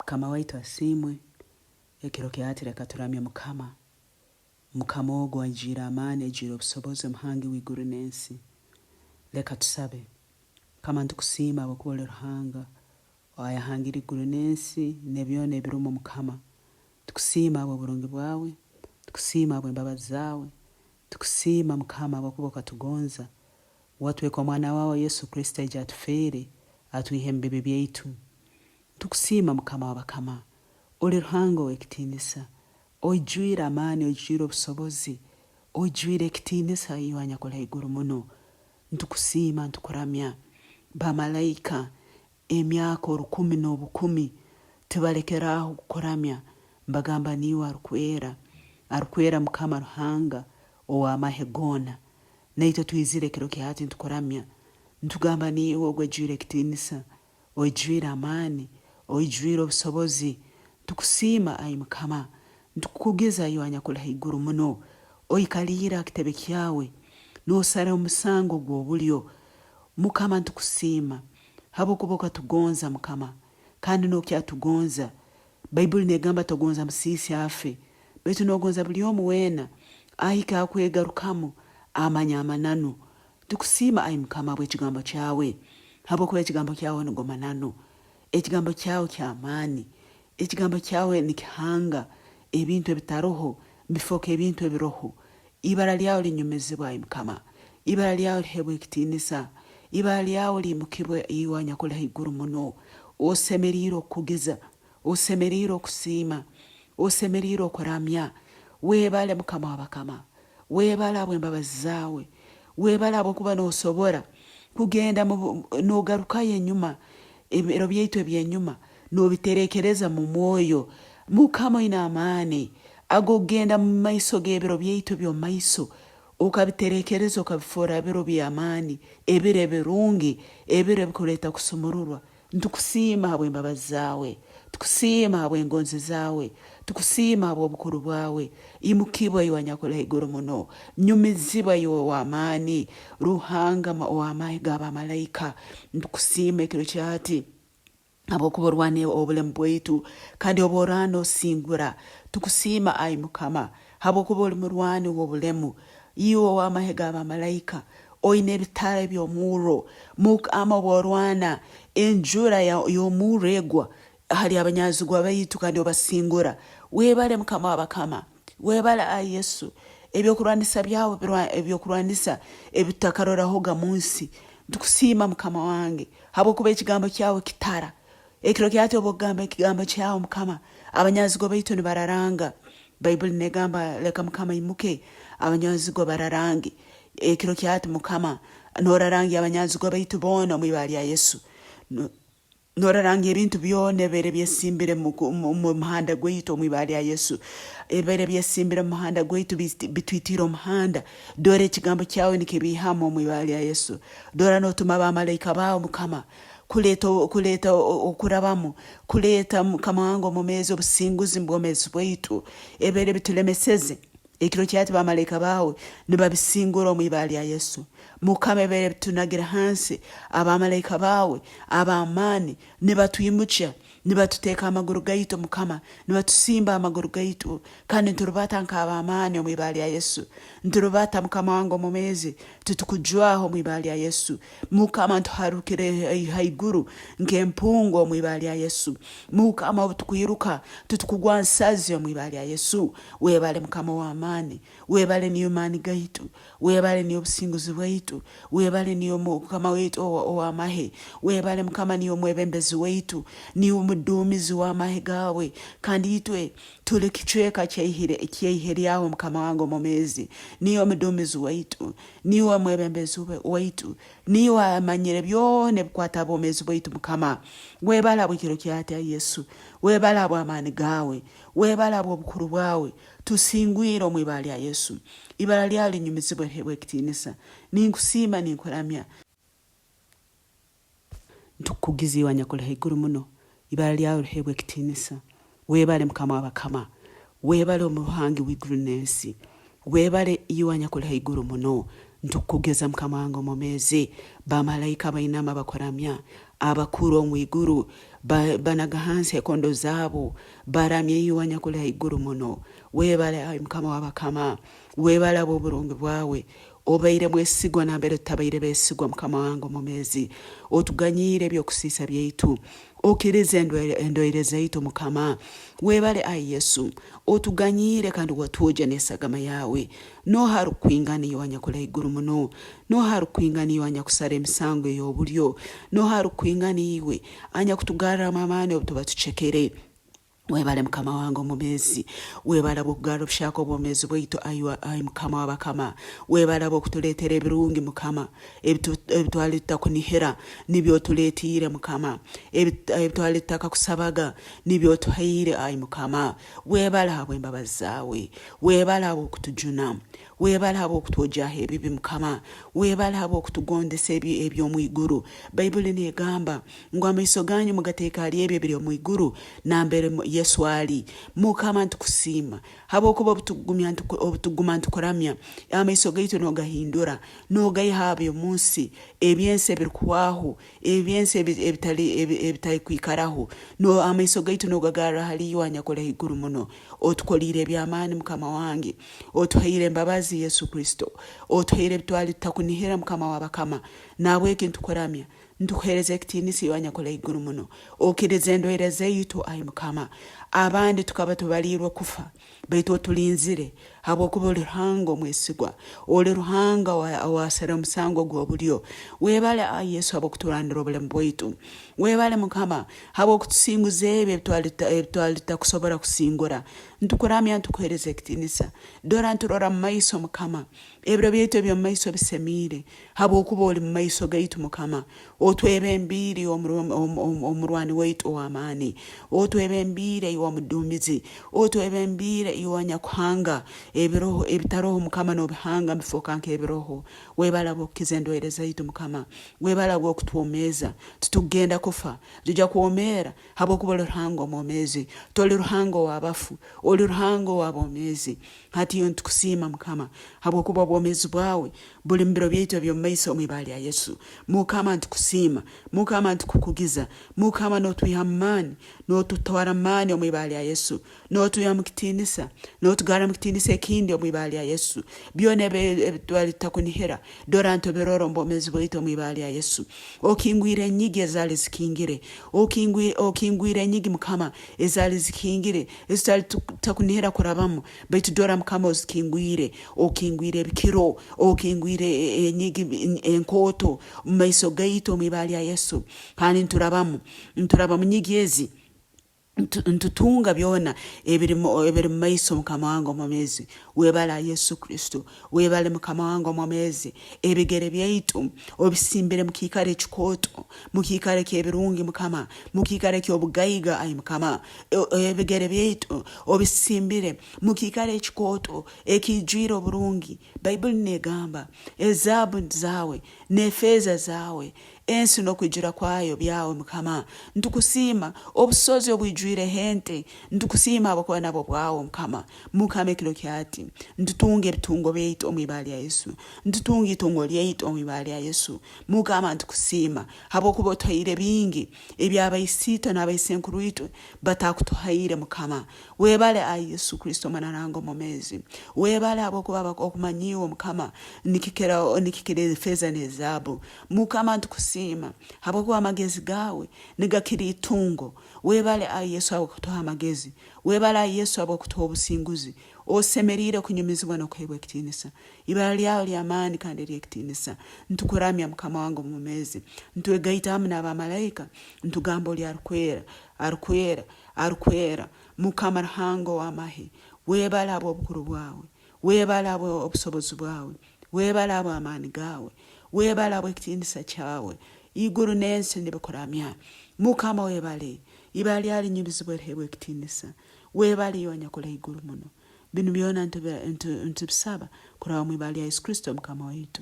Mukama waitu asimwe ekiro kyatira katuramya Mukama. Mukama ogwo ajira amani ajira obusobozi muhangi w'iguru n'ensi. Leka tusabe. Kama ntukusiima abakubola Ruhanga wayahangira iguru n'ensi nebyona ebirumu Mukama. Tukusiima obulungi bwawe, tukusiima embabazi zawe, tukusiima Mukama abakuba katugonza. Watweka omwana wawe Yesu Kristo aje atufere atwihe embibi byaitu. Tukusiima Mukama wabakama. Oli Ruhanga w'ekitinisa. Ojwira amani, ojwira obusobozi, ojwira ekitinisa iwanya kola iguru muno. Ntukusiima ntukuramya. Bamalayika emyaka 10 n'obukumi tubalekeraho kukuramya. Mbagamba niwe arukwera Mukama Ruhanga ow'amahegona. Naito twizire kiro kyati ntukuramya. Ntugamba niwe ogwejwira ekitinisa, ojwira amani, ojwira obusobozi. Tukusiima ayi Mukama. Ntukugeza iwanya kola iguru muno. Oyikalira kitebe kyawe nosara omusango gw'obulyo. Mukama ntukusiima habokuboka tugonza Mukama kandi nokyatugonza. Bayibuli negamba tugonza musisi afe betu nogonza buli omu wena ahika akwegarukamu amanya amananu. Tukusiima ayi Mukama bw'ekigambo kyawe habokuba ekigambo kyawe ngomananu. Ekigambo kyawe ky'amani, ekigambo kyawe nikihanga ebintu ebitaroho bifoka ebintu ebiroho. Ibara lyawe linyumizibwa ayi Mukama. Ibara lyawe lihebwe ekitinisa. Ibara lyawe limukibwe iwanya kola iguru muno. Osemeriro okugeza, osemeriro okusiima, osemeriro okuramya. Webale Mukama wabakama. Webala embabazi zawe. Webala abokuba nosobora kugenda nogaruka yenyuma ebiro byaitu ebyenyuma nobiterekereza mu mwoyo. Mukama ina amani agogenda mu maiso g'ebiro byaitu by'omu maiso okabiterekereza okabifora ebiro by'amani ebiro ebirungi ebiro ebikuleta kusumururwa. Ntukusiima habw'embabazi zawe, tukusiima habw'engonzi zawe, tukusiima habw'obukuru bwawe. Imukibwa iwanya kola iguru muno. Nyumizibwa iwe w'amani Ruhanga ow'amahe g'abamalayika. Ntukusiima ekiro kyati abokuborwane obulemu bwaitu kandi oborana osingura. Tukusiima ayi Mukama habokuba oli murwani w'obulemu iwe w'amahe g'abamalayika. Oine ebitara by'omuro Mukama oborwana enjura y'omuro egwa hali abanyazigwa baitu kandi obasingura. Webale Mukama wabakama. Webale ayi Yesu ebyokurwanisa byawe ebyokurwanisa ebitakaroraho gamunsi. Tukusiima Mukama wange habokuba ekigambo kyawe kitara. Ekiro kyati obogamba ekigambo kyawe Mukama abanyazigwa baitu nibararanga. Bayibuli negamba leka Mukama imuke abanyazigwa bararangi. Ekiro kyati Mukama norarangi abanyazigwa baitu bona mwibara lya Yesu. Norarangi ebintu byone bere byesimbire mu muhanda gwaitu mwibara lya Yesu. Ebere byesimbire mu muhanda gwaitu bitwitira omuhanda. Dore ekigambo kyawe nikibihamo mwibara lya Yesu. Dora notuma abamalayika bawe Mukama kuleta okurabamu, kuleta Mukama wange omumezi obusinguzi mbwomezi bwaitu ebere bitulemeseze. Ekiro kyati bamalayika bawe nibabisingura mwibara lya Yesu. Mukama ebere bitunagira hansi abamalayika bawe abamani nibatwimucha nibatuteka amaguru gaitu Mukama nibatusimba amaguru gaitu kandi nturubata nk'abamani mwibara lya Yesu. Nturubata Mukama wange omumezi tutukujwaho mwibara lya Yesu. Mukama ntuharukire haiguru nk'empungu mwibara lya Yesu. Mukama obutukwiruka tutukugwansazi mwibara lya Yesu. Webale Mukama w'amani, webale niyo mani gaitu, webale niyo businguzi bwaitu, webale niyo Mukama wetu ow'amahe, webale Mukama niyo mwebembezi wetu, niyo mudumizi w'amahe gawe kandi itwe tuli kichweka kyehire yawe Mukama wange omumezi. Niyo mudumizi wetu, niyo mwebembezi wetu, niyo amanyire byone bikwata abomezi bwaitu Mukama. Webala bw'ekiro kyati Yesu, webala bw'amani gawe, webala bw'obukuru bwawe. Tusingwire mwibara lya Yesu. Ibara lyawe linyumizibwe hebwe ekitinisa. Ninkusiima ninkuramya. Ntukugiza iwanya kola iguru muno. Ibara lyawe lihebwe ekitinisa. Webale Mukama wabakama. Webale omuhangi w'iguru n'ensi. Webale iwanya kola iguru muno. Ntukugeza Mukama wange omumezi bamalayika bainama bakuramya. abakuru omwiguru banaga hansi ekondo zaabo baramye yiwanyakula iguru muno. Webale ayi Mukama w'abakama, webale obulungi bwawe. Obaire bwesigwa nambere tutabaire besigwa Mukama wange omumezi. Otuganyire ebyokusiisa byaitu, okirize endwaire zaitu Mukama. Webale ayi Yesu, otuganyire kandi watuje nesagama yawe. No haru kwingana yiwanyakula iguru muno, no haru kwingana yiwanyakusara emisango ey'obulyo, no haru kwingana iwe anya kutugarra amamaani obutuba tucekere. Webale Mukama wange omumezi, webale bw'okugara obushaka obw'omumezi bwaitu ayi Mukama w'abakama. Webale bw'okutuleetera ebirungi Mukama, ebitwali tutakunihira nibyo otuleetiire Mukama, ebitwali tutakakusabaga nibyo otuhaire ayi Mukama. Webale habw'embabazi zaawe, webale habw'okutujuna, webale habw'okutwojaaho ebibi Mukama, webale habw'okutugondesa eby'omwiguru. Bayibuli negamba ngu amaiso ganyu mugateeka hali ebyo ebiri omwiguru nambere Yesu ali. Mukama ntukusiima habw'okuba obutuguma ntukuramya, amaiso gaitu nogahindura nogayiha abyo munsi ebyensi ebirikuhwaho, ebyensi ebitali kwikaraho, no amaiso gaitu nogagarra hali yiwanyakola iguru muno. Otukolire eby'amaani Mukama wange, otuhaire embabazi Yesu Kristo, otuhaire ebitwali tutakunihira Mukama w'abakama. Nabweki ntukuramya, ntukuhereza ekitiinisa yiwanyakola iguru muno. Okirize endwaire zaitu ayi Mukama. Abandi tukaba tubaliirwe kufa, baitu otulinzire habw'okuba oli Ruhanga omwesigwa, oli Ruhanga owasara omusango gw'obulyo. Webale ayi Yesu habw'okutulandira obulemu bwaitu. Webale Mukama habw'okutusinguza ebyo ebitwali tutakusobora kusingura. Ntukuramya, ntukuhereza ekitiinisa. Dora nturora mu maiso Mukama, ebiro byaitu eby'omu maiso bisemiire habw'okuba oli mu maiso gaitu Mukama. Otwebembire omurwani waitu ow'amaani, otwebembire omuduumizi, otwebembire iwanyakuhanga ebiroho ebitaroho Mukama n'obihanga bifuuka nk'ebiroho. Webala bw'okukiza endwaire zaitu Mukama, webala bw'okutwomeeza. Tutugenda kufa tujja kwomeera habw'okuba oli Ruhanga omwomeezi, toli Ruhanga ow'abafu, oli Ruhanga ow'aboomeezi. Hati iyo ntukusiima Mukama habw'okuba obwomeezi bwawe buli mu biro byaitu eby'omu maiso mw'ibbaala lya Yesu. Mukama ntukusiima, Mukama ntukukugiza, Mukama n'otwiha mu maani, n'otutwara mu maani omw'ibbaala lya Yesu, n'otwiha mu kitiinisa, n'otugara mu kitiinisa ekindi omw'ibbaala lya Yesu. Byona ebitwali tutakunihira dora ntubirora mu bwomeezi bwaitu omw'ibbaala lya Yesu. Okingwire enyigi ezaali zikingire, okingwire enyigi Mukama ezaali zikingire ezitali tutakunihira kurabamu, baitu dora Mukama ozikingwire, okingwire ebikiro, okingwire enyigi enkooto mu maiso gaitu omw'ibbaala lya Yesu. Kandi nturaba mu nyigi ezi ntutunga byona ebiri mu maiso Mukama wange omwezi. Webala Yesu Kristo, webale Mukama wange omwezi. Ebigere byaitu obisimbire mu kiikaro ekikooto, mu kiikaro ky'ebirungi Mukama, mu kiikaro ky'obugayiga ayi Mukama. Ebigere byaitu obisimbire mu kiikaro ekikooto ekijwire obulungi. Bayibuli negamba ezaabu zaawe n'efeeza zaawe ensi n'okwijjura kwayo byawe Mukama. Ntukusiima obusozi obwijwire hente, ntukusiima habw'okuba nabwo bwawe Mukama. Mukama ekiro kyati ntutunga ebitungo byaitu omw'ibbaala lya Yesu, ntutunga itungo lyaitu omw'ibbaala lya Yesu. Mukama ntukusiima habw'okuba otuhaire bingi ebyabaisiito n'abaisenkuru itu batakutuhaire Mukama. Webale ayi Yesu Kristo mwana wange omwezi. Webale habw'okuba okumanyiwe Mukama nikikira efeeza n'ezaabu. Mukama ntukusiima habw'okuba amagezi gawe nigakiri itungo. Webale ayi Yesu habw'okutuha amagezi, webale ayi Yesu habw'okutuha obusinguzi. Osemerire kunyumizibwa n'okuheebwa ekitiinisa. Ibbaala lyawe ly'amaani kandi ery'ekitiinisa. Ntukuramya Mukama wange omwezi. Ntwegaita hamu n'abamalayika ntugamba oli arukwera, arukwera, arukwera. Mukama Ruhanga ow'amahe, webale habw'obukuru bwawe, webale habw'obusobozi bwawe, webale habw'amaani gawe, webale habw'ekitiinisa kyawe. Iguru n'ensi nibikuramya Mukama. Webale ibbaala lyawe linyumizibwe liheebwe ekitiinisa. Webale yiwanyakola iguru muno. Bino byona ntubisaba kuraba mw'ibbaala lya Yesu Kristo Mukama waitu.